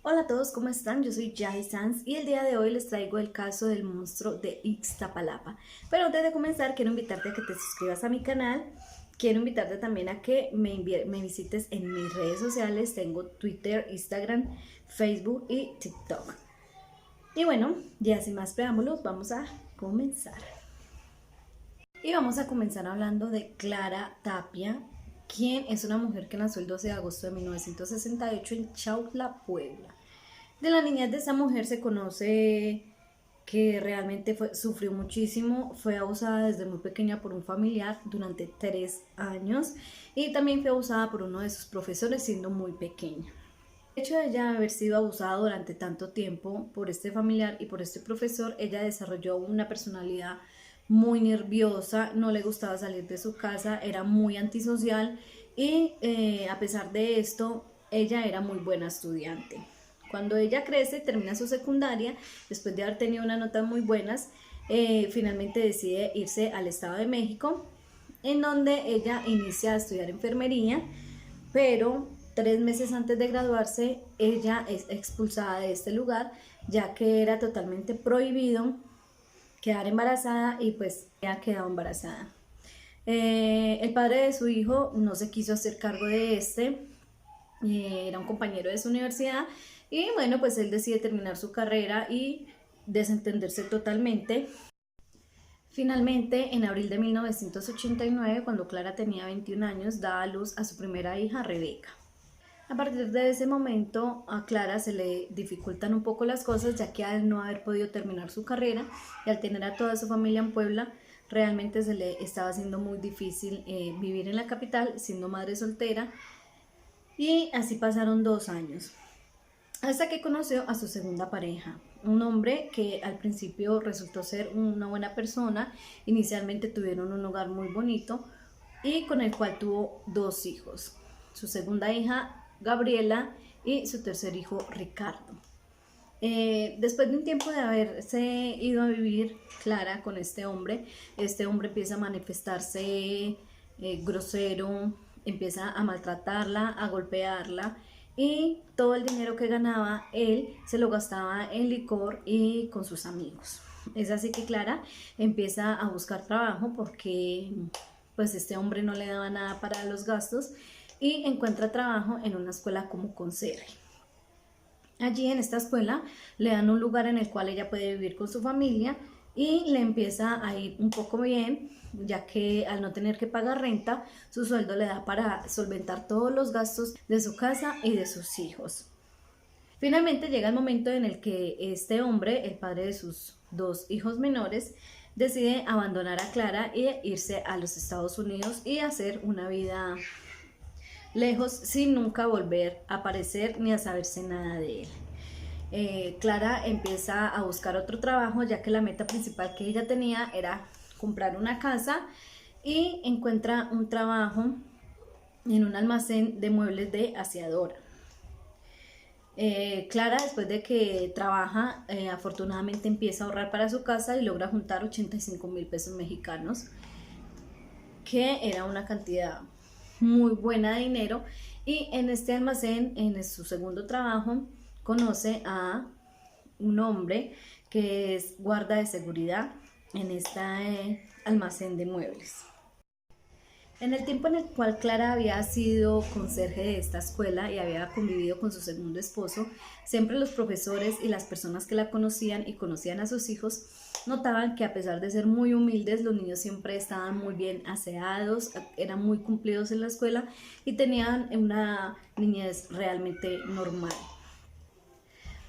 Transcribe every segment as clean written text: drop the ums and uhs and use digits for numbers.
Hola a todos, ¿cómo están? Yo soy Yahi Sanz y el día de hoy les traigo el caso del monstruo de Ixtapalapa. Pero antes de comenzar, quiero invitarte a que te suscribas a mi canal. Quiero invitarte también a que me visites en mis redes sociales. Tengo Twitter, Instagram, Facebook y TikTok. Y bueno, ya sin más preámbulos, vamos a comenzar. Y vamos a comenzar hablando de Clara Tapia, quien es una mujer que nació el 12 de agosto de 1968 en Chautla, Puebla. De la niñez de esa mujer se conoce que realmente sufrió muchísimo, fue abusada desde muy pequeña por un familiar durante 3 años y también fue abusada por uno de sus profesores siendo muy pequeña. El hecho de ella haber sido abusada durante tanto tiempo por este familiar y por este profesor, ella desarrolló una personalidad muy nerviosa, no le gustaba salir de su casa, era muy antisocial y a pesar de esto, ella era muy buena estudiante. Cuando ella crece, termina su secundaria, después de haber tenido unas notas muy buenas, finalmente decide irse al Estado de México, en donde ella inicia a estudiar enfermería, pero 3 meses antes de graduarse, ella es expulsada de este lugar, ya que era totalmente prohibido quedar embarazada y pues ella quedó embarazada. El padre de su hijo no se quiso hacer cargo de era un compañero de su universidad y bueno, pues él decide terminar su carrera y desentenderse totalmente. Finalmente, en abril de 1989, cuando Clara tenía 21 años, da a luz a su primera hija, Rebeca. A partir de ese momento a Clara se le dificultan un poco las cosas, ya que al no haber podido terminar su carrera y al tener a toda su familia en Puebla, realmente se le estaba haciendo muy difícil vivir en la capital, siendo madre soltera, y así pasaron 2 años, hasta que conoció a su segunda pareja, un hombre que al principio resultó ser una buena persona. Inicialmente tuvieron un hogar muy bonito y con el cual tuvo 2 hijos, su segunda hija Gabriela y su tercer hijo Ricardo. Después de un tiempo de haberse ido a vivir Clara con este hombre empieza a manifestarse grosero, empieza a maltratarla, a golpearla y todo el dinero que ganaba él se lo gastaba en licor y con sus amigos. Es así que Clara empieza a buscar trabajo porque pues este hombre no le daba nada para los gastos y encuentra trabajo en una escuela como conserje. Allí en esta escuela le dan un lugar en el cual ella puede vivir con su familia y le empieza a ir un poco bien, ya que al no tener que pagar renta, su sueldo le da para solventar todos los gastos de su casa y de sus hijos. Finalmente llega el momento en el que este hombre, el padre de sus 2 hijos menores, decide abandonar a Clara e irse a los Estados Unidos y hacer una vida lejos sin nunca volver a aparecer ni a saberse nada de él. Clara empieza a buscar otro trabajo, ya que la meta principal que ella tenía era comprar una casa, y encuentra un trabajo en un almacén de muebles de aseadora. Clara, después de que trabaja, afortunadamente empieza a ahorrar para su casa y logra juntar 85.000 pesos mexicanos, que era una cantidad muy buena de dinero. Y en este almacén, en su segundo trabajo, conoce a un hombre que es guarda de seguridad en este almacén de muebles. En el tiempo en el cual Clara había sido conserje de esta escuela y había convivido con su segundo esposo, siempre los profesores y las personas que la conocían y conocían a sus hijos notaban que a pesar de ser muy humildes, los niños siempre estaban muy bien aseados, eran muy cumplidos en la escuela y tenían una niñez realmente normal.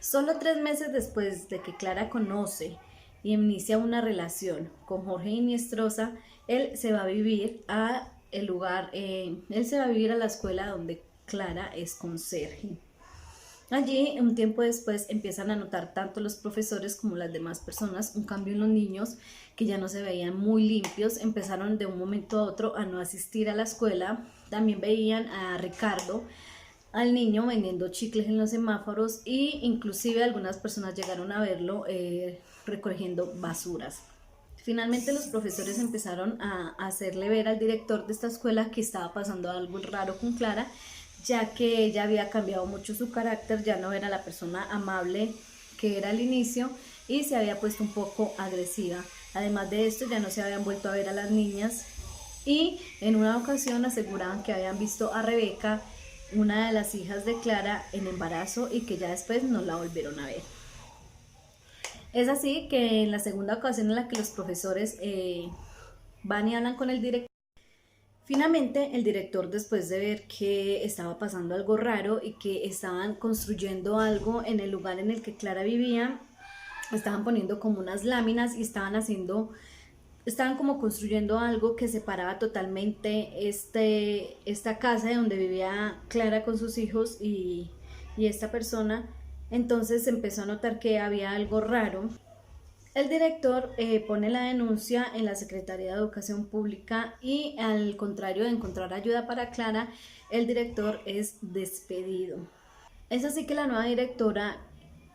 Solo 3 meses después de que Clara conoce y inicia una relación con Jorge Iniestrosa, él se va a vivir a la escuela donde Clara es conserje. Allí, un tiempo después, empiezan a notar tanto los profesores como las demás personas un cambio en los niños, que ya no se veían muy limpios, empezaron de un momento a otro a no asistir a la escuela. También veían a Ricardo, al niño, vendiendo chicles en los semáforos, e inclusive algunas personas llegaron a verlo recogiendo basuras. Finalmente los profesores empezaron a hacerle ver al director de esta escuela que estaba pasando algo raro con Clara, ya que ella había cambiado mucho su carácter, ya no era la persona amable que era al inicio y se había puesto un poco agresiva. Además de esto, ya no se habían vuelto a ver a las niñas y en una ocasión aseguraban que habían visto a Rebeca, una de las hijas de Clara, en embarazo y que ya después no la volvieron a ver. Es así que en la segunda ocasión en la que los profesores van y hablan con el director, finalmente el director, después de ver que estaba pasando algo raro y que estaban construyendo algo en el lugar en el que Clara vivía, estaban poniendo como unas láminas y estaban como construyendo algo que separaba totalmente esta casa de donde vivía Clara con sus hijos y esta persona. Entonces empezó a notar que había algo raro. El director pone la denuncia en la Secretaría de Educación Pública y al contrario de encontrar ayuda para Clara, el director es despedido. Es así que la nueva directora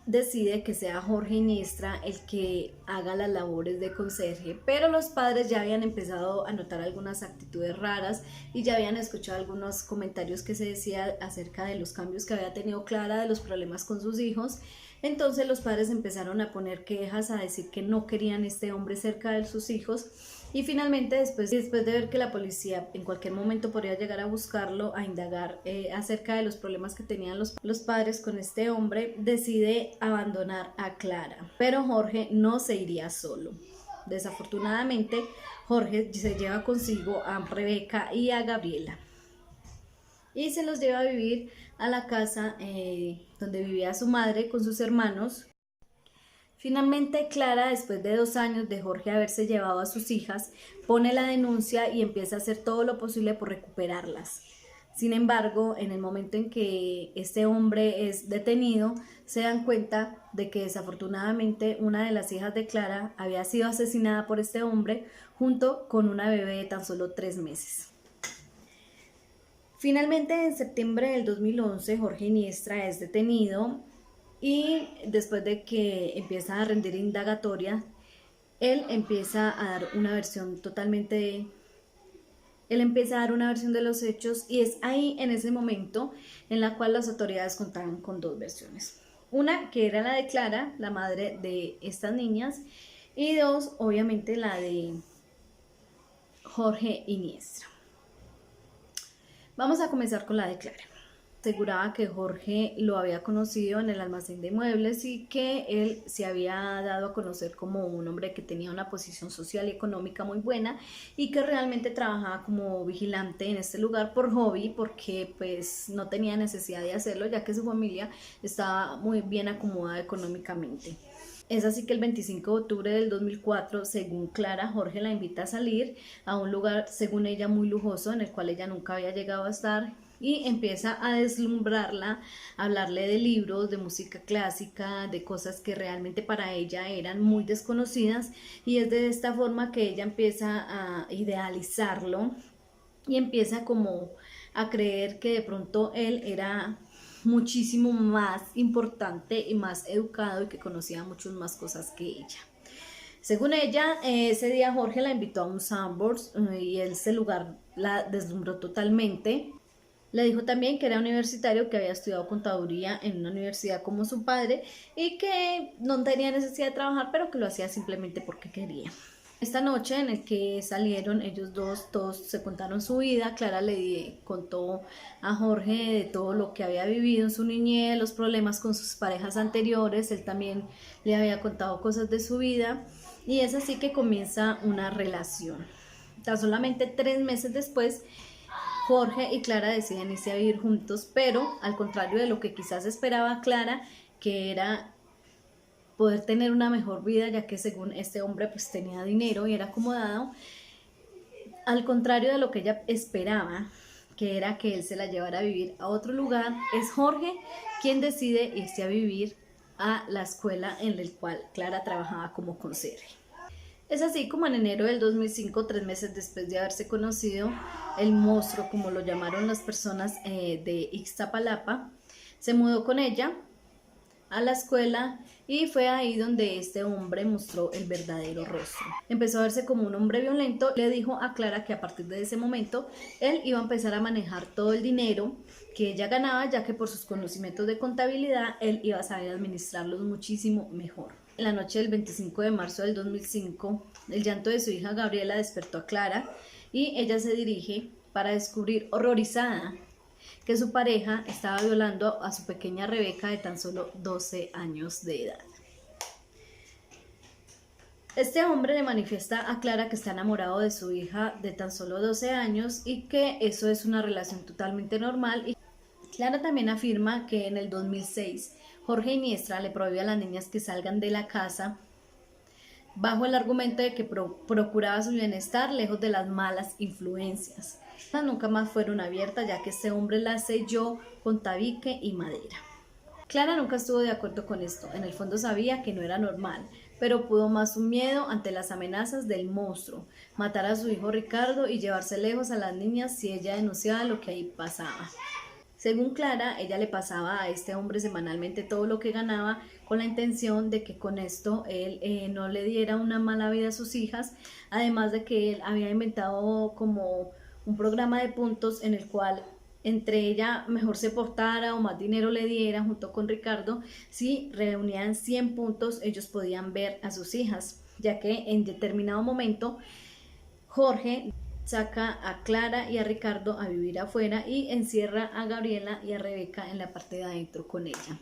decide que sea Jorge Iniestra el que haga las labores de conserje, pero los padres ya habían empezado a notar algunas actitudes raras y ya habían escuchado algunos comentarios que se decía acerca de los cambios que había tenido Clara, de los problemas con sus hijos. Entonces los padres empezaron a poner quejas, a decir que no querían este hombre cerca de sus hijos y finalmente después de ver que la policía en cualquier momento podría llegar a buscarlo, a indagar acerca de los problemas que tenían los padres con este hombre, decide abandonar a Clara. Pero Jorge no se iría solo. Desafortunadamente, Jorge se lleva consigo a Rebeca y a Gabriela y se los lleva a vivir a la casa donde vivía su madre con sus hermanos. Finalmente, Clara, después de 2 años de Jorge haberse llevado a sus hijas, pone la denuncia y empieza a hacer todo lo posible por recuperarlas. Sin embargo, en el momento en que este hombre es detenido, se dan cuenta de que desafortunadamente una de las hijas de Clara había sido asesinada por este hombre junto con una bebé de tan solo 3 meses. Finalmente, en septiembre del 2011, Jorge Iniestra es detenido y después de que empieza a rendir indagatoria, él empieza a dar una versión de los hechos y es ahí en ese momento en la cual las autoridades contaban con 2 versiones. Una que era la de Clara, la madre de estas niñas, y 2, obviamente la de Jorge Iniestra. Vamos a comenzar con la de Clara. Aseguraba que Jorge lo había conocido en el almacén de muebles y que él se había dado a conocer como un hombre que tenía una posición social y económica muy buena y que realmente trabajaba como vigilante en este lugar por hobby, porque pues no tenía necesidad de hacerlo ya que su familia estaba muy bien acomodada económicamente. Es así que el 25 de octubre del 2004, según Clara, Jorge la invita a salir a un lugar, según ella, muy lujoso, en el cual ella nunca había llegado a estar, y empieza a deslumbrarla, a hablarle de libros, de música clásica, de cosas que realmente para ella eran muy desconocidas, y es de esta forma que ella empieza a idealizarlo y empieza como a creer que de pronto él era muchísimo más importante y más educado y que conocía muchas más cosas que ella. Según ella, ese día Jorge la invitó a un Sanborns y ese lugar la deslumbró totalmente. Le dijo también que era universitario, que había estudiado contaduría en una universidad como su padre y que no tenía necesidad de trabajar, pero que lo hacía simplemente porque quería. Esta noche en el que salieron ellos dos, todos se contaron su vida. Clara le contó a Jorge de todo lo que había vivido en su niñez, los problemas con sus parejas anteriores. Él también le había contado cosas de su vida y es así que comienza una relación. Tan solamente 3 meses después, Jorge y Clara deciden irse a vivir juntos, pero al contrario de lo que quizás esperaba Clara, que era poder tener una mejor vida, ya que según este hombre pues tenía dinero y era acomodado, al contrario de lo que ella esperaba, que era que él se la llevara a vivir a otro lugar, es Jorge quien decide irse a vivir a la escuela en la cual Clara trabajaba como conserje. Es así como en enero del 2005, 3 meses después de haberse conocido, el monstruo, como lo llamaron las personas de Ixtapalapa, se mudó con ella a la escuela y fue ahí donde este hombre mostró el verdadero rostro. Empezó a verse como un hombre violento, le dijo a Clara que a partir de ese momento él iba a empezar a manejar todo el dinero que ella ganaba, ya que por sus conocimientos de contabilidad él iba a saber administrarlos muchísimo mejor. En la noche del 25 de marzo del 2005, el llanto de su hija Gabriela despertó a Clara y ella se dirige para descubrir, horrorizada, que su pareja estaba violando a su pequeña Rebeca de tan solo 12 años de edad. Este hombre le manifiesta a Clara que está enamorado de su hija de tan solo 12 años y que eso es una relación totalmente normal. Y Clara también afirma que en el 2006 Jorge Iniestra le prohíbe a las niñas que salgan de la casa bajo el argumento de que procuraba su bienestar lejos de las malas influencias. Nunca más fueron abiertas, ya que este hombre las selló con tabique y madera. Clara nunca estuvo de acuerdo con esto, en el fondo sabía que no era normal, pero pudo más su miedo ante las amenazas del monstruo, matar a su hijo Ricardo y llevarse lejos a las niñas si ella denunciaba lo que ahí pasaba. Según Clara, ella le pasaba a este hombre semanalmente todo lo que ganaba con la intención de que con esto él no le diera una mala vida a sus hijas, además de que él había inventado como un programa de puntos en el cual entre ella mejor se portara o más dinero le diera junto con Ricardo, si reunían 100 puntos ellos podían ver a sus hijas, ya que en determinado momento Jorge saca a Clara y a Ricardo a vivir afuera y encierra a Gabriela y a Rebeca en la parte de adentro con ella.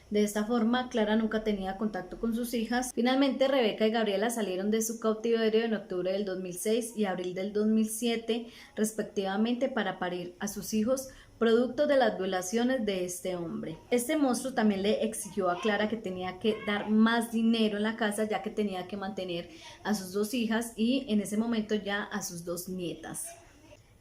De esta forma, Clara nunca tenía contacto con sus hijas. Finalmente, Rebeca y Gabriela salieron de su cautiverio en octubre del 2006 y abril del 2007, respectivamente, para parir a sus hijos, producto de las violaciones de este hombre. Este monstruo también le exigió a Clara que tenía que dar más dinero en la casa, ya que tenía que mantener a sus 2 hijas y en ese momento ya a sus 2 nietas.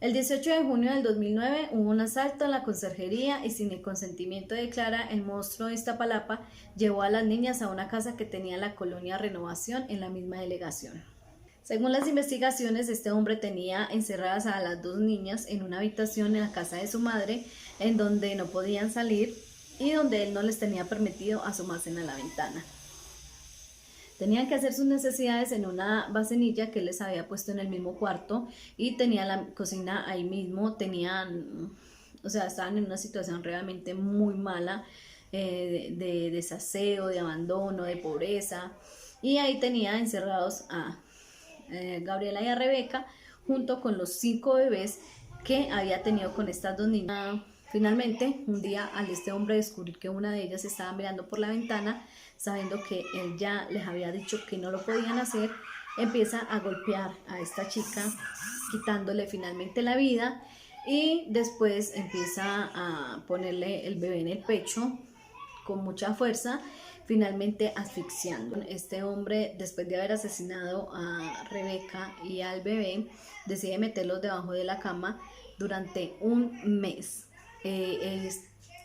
El 18 de junio del 2009 hubo un asalto en la conserjería y sin el consentimiento de Clara, el monstruo de Iztapalapa llevó a las niñas a una casa que tenía la colonia Renovación en la misma delegación. Según las investigaciones, este hombre tenía encerradas a las 2 niñas en una habitación en la casa de su madre, en donde no podían salir y donde él no les tenía permitido asomarse a la ventana. Tenían que hacer sus necesidades en una vasenilla que les había puesto en el mismo cuarto y tenía la cocina ahí mismo, estaban en una situación realmente muy mala de desaseo, de abandono, de pobreza, y ahí tenía encerrados a Gabriela y a Rebeca junto con los 5 bebés que había tenido con estas 2 niñas. Finalmente, un día, al este hombre descubrir que una de ellas estaba mirando por la ventana, sabiendo que él ya les había dicho que no lo podían hacer, empieza a golpear a esta chica, quitándole finalmente la vida, y después empieza a ponerle el bebé en el pecho con mucha fuerza, finalmente asfixiando. Este hombre, después de haber asesinado a Rebeca y al bebé, decide meterlos debajo de la cama durante un mes.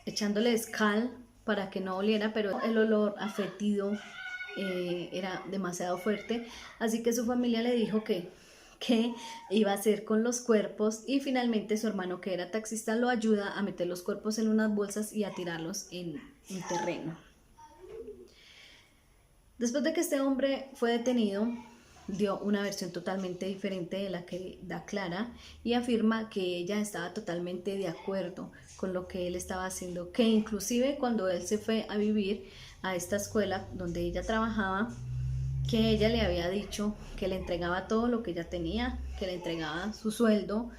Echándole Scal para que no oliera, pero el olor a fétido era demasiado fuerte, así que su familia le dijo que iba a hacer con los cuerpos, y finalmente su hermano, que era taxista, lo ayuda a meter los cuerpos en unas bolsas y a tirarlos en un terreno. Después de que este hombre fue detenido, dio una versión totalmente diferente de la que da Clara y afirma que ella estaba totalmente de acuerdo con lo que él estaba haciendo, que inclusive cuando él se fue a vivir a esta escuela donde ella trabajaba, que ella le había dicho que le entregaba todo lo que ella tenía, que le entregaba su sueldo,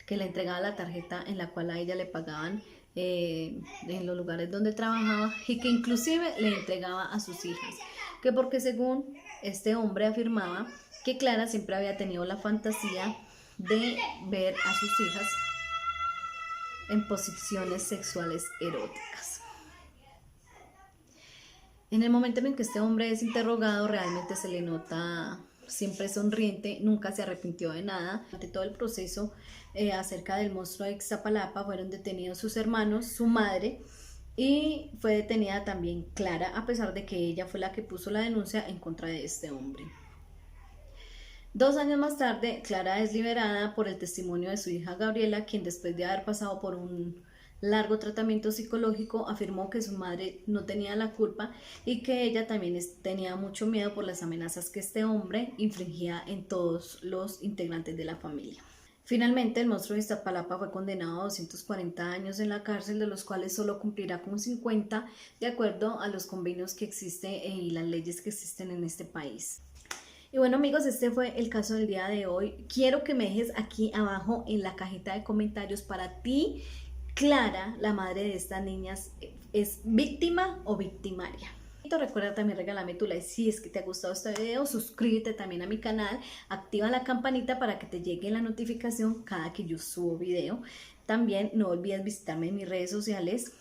que le entregaba la tarjeta en la cual a ella le pagaban en los lugares donde trabajaba, y que inclusive le entregaba a sus hijas, que porque según este hombre afirmaba que Clara siempre había tenido la fantasía de ver a sus hijas en posiciones sexuales eróticas. En el momento en que este hombre es interrogado, realmente se le nota siempre sonriente, nunca se arrepintió de nada. Durante todo el proceso acerca del monstruo de Ixtapalapa fueron detenidos sus hermanos, su madre, y fue detenida también Clara, a pesar de que ella fue la que puso la denuncia en contra de este hombre. 2 años más tarde, Clara es liberada por el testimonio de su hija Gabriela, quien después de haber pasado por un largo tratamiento psicológico, afirmó que su madre no tenía la culpa y que ella también tenía mucho miedo por las amenazas que este hombre infligía en todos los integrantes de la familia. Finalmente, el monstruo de Iztapalapa fue condenado a 240 años en la cárcel, de los cuales solo cumplirá con 50, de acuerdo a los convenios que existen y las leyes que existen en este país. Y bueno, amigos, este fue el caso del día de hoy. Quiero que me dejes aquí abajo en la cajita de comentarios para ti, Clara, la madre de estas niñas, ¿es víctima o victimaria? Recuerda también regalarme tu like si es que te ha gustado este video, suscríbete también a mi canal, activa la campanita para que te llegue la notificación cada que yo subo video. También no olvides visitarme en mis redes sociales,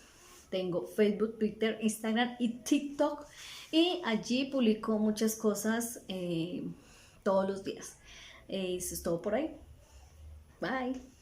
tengo Facebook, Twitter, Instagram y TikTok, y allí publico muchas cosas todos los días. Eso es todo por ahí. Bye.